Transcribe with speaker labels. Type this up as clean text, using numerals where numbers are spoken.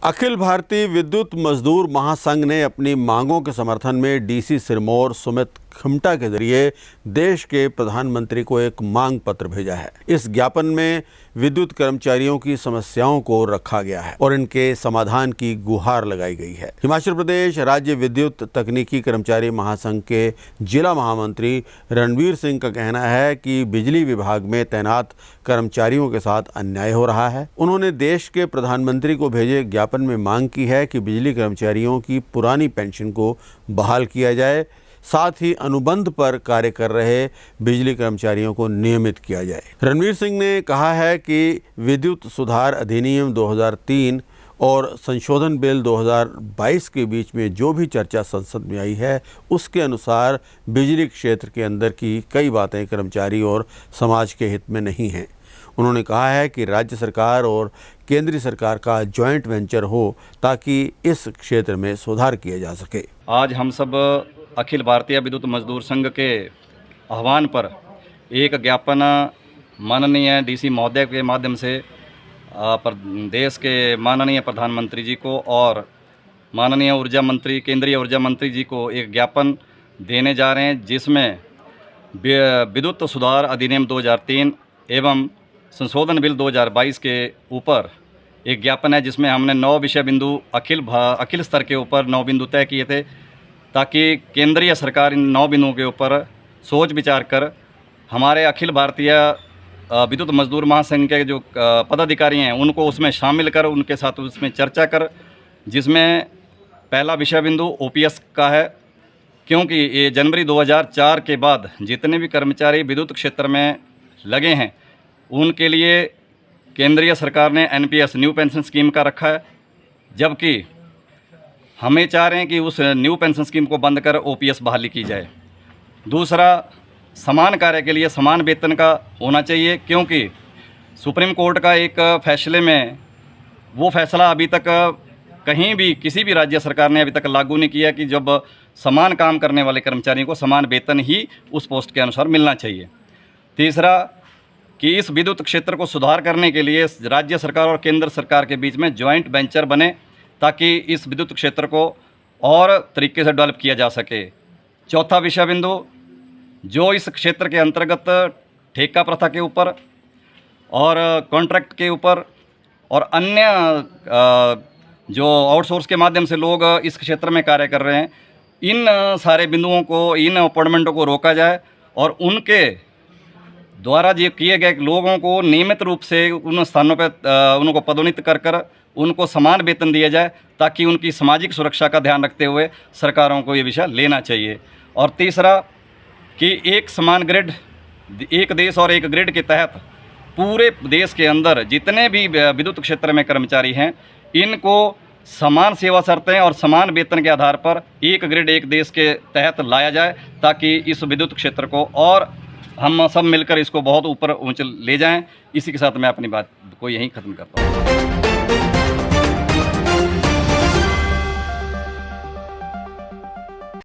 Speaker 1: अखिल भारतीय विद्युत मजदूर महासंघ ने अपनी मांगों के समर्थन में डीसी सिरमौर सुमित खिमटा के जरिए देश के प्रधानमंत्री को एक मांग पत्र भेजा है। इस ज्ञापन में विद्युत कर्मचारियों की समस्याओं को रखा गया है और इनके समाधान की गुहार लगाई गई है। हिमाचल प्रदेश राज्य विद्युत तकनीकी कर्मचारी महासंघ के जिला महामंत्री रणवीर सिंह का कहना है कि बिजली विभाग में तैनात कर्मचारियों के साथ अन्याय हो रहा है। उन्होंने देश के प्रधानमंत्री को भेजे ज्ञापन में मांग की है कि बिजली कर्मचारियों की पुरानी पेंशन को बहाल किया जाए, साथ ही अनुबंध पर कार्य कर रहे बिजली कर्मचारियों को नियमित किया जाए। रणवीर सिंह ने कहा है कि विद्युत सुधार अधिनियम 2003 और संशोधन बिल 2022 के बीच में जो भी चर्चा संसद में आई है, उसके अनुसार बिजली क्षेत्र के अंदर की कई बातें कर्मचारी और समाज के हित में नहीं हैं। उन्होंने कहा है कि राज्य सरकार और केंद्रीय सरकार का जॉइंट वेंचर हो ताकि इस क्षेत्र में सुधार किया जा सके।
Speaker 2: आज हम सब अखिल भारतीय विद्युत मजदूर संघ के आह्वान पर एक ज्ञापन माननीय डीसी महोदय के माध्यम से देश के माननीय प्रधानमंत्री जी को और माननीय ऊर्जा मंत्री, केंद्रीय ऊर्जा मंत्री जी को एक ज्ञापन देने जा रहे हैं, जिसमें विद्युत सुधार अधिनियम 2003 एवं संशोधन बिल 2022 के ऊपर एक ज्ञापन है, जिसमें हमने 9 विषय बिंदु अखिल स्तर के ऊपर 9 बिंदु तय किए थे, ताकि केंद्रीय सरकार इन 9 बिंदुओं के ऊपर सोच विचार कर हमारे अखिल भारतीय विद्युत मजदूर महासंघ के जो पदाधिकारी हैं उनको उसमें शामिल कर उनके साथ उसमें चर्चा कर, जिसमें पहला विषय बिंदु ओपीएस का है, क्योंकि ये जनवरी 2004 के बाद जितने भी कर्मचारी विद्युत क्षेत्र में लगे हैं उनके लिए केंद्रीय सरकार ने एनपीएस न्यू पेंशन स्कीम का रखा है, जबकि हमें चाह रहे हैं कि उस न्यू पेंशन स्कीम को बंद कर ओपीएस बहाली की जाए। दूसरा, समान कार्य के लिए समान वेतन का होना चाहिए, क्योंकि सुप्रीम कोर्ट का एक फैसले में वो फैसला अभी तक कहीं भी किसी भी राज्य सरकार ने अभी तक लागू नहीं किया कि जब समान काम करने वाले कर्मचारियों को समान वेतन ही उस पोस्ट के अनुसार मिलना चाहिए। तीसरा, कि इस विद्युत क्षेत्र को सुधार करने के लिए राज्य सरकार और केंद्र सरकार के बीच में जॉइंट वेंचर बने, ताकि इस विद्युत क्षेत्र को और तरीके से डेवलप किया जा सके। चौथा विषय बिंदु, जो इस क्षेत्र के अंतर्गत ठेका प्रथा के ऊपर और कॉन्ट्रैक्ट के ऊपर और अन्य जो आउटसोर्स के माध्यम से लोग इस क्षेत्र में कार्य कर रहे हैं, इन सारे बिंदुओं को, इन अपॉइंटमेंटों को रोका जाए और उनके द्वारा जो किए गए लोगों को नियमित रूप से उन स्थानों पर उनको पदोन्नत कर उनको समान वेतन दिया जाए, ताकि उनकी सामाजिक सुरक्षा का ध्यान रखते हुए सरकारों को ये विषय लेना चाहिए। और तीसरा, कि एक समान ग्रिड, एक देश और एक ग्रिड के तहत पूरे देश के अंदर जितने भी विद्युत क्षेत्र में कर्मचारी हैं, इनको समान सेवा शर्तें और समान वेतन के आधार पर एक ग्रिड एक देश के तहत लाया जाए, ताकि इस विद्युत क्षेत्र को और हम सब मिलकर इसको बहुत ऊपर ऊंचे ले जाएं। इसी के साथ मैं अपनी बात को यहीं ख़त्म करता हूँ।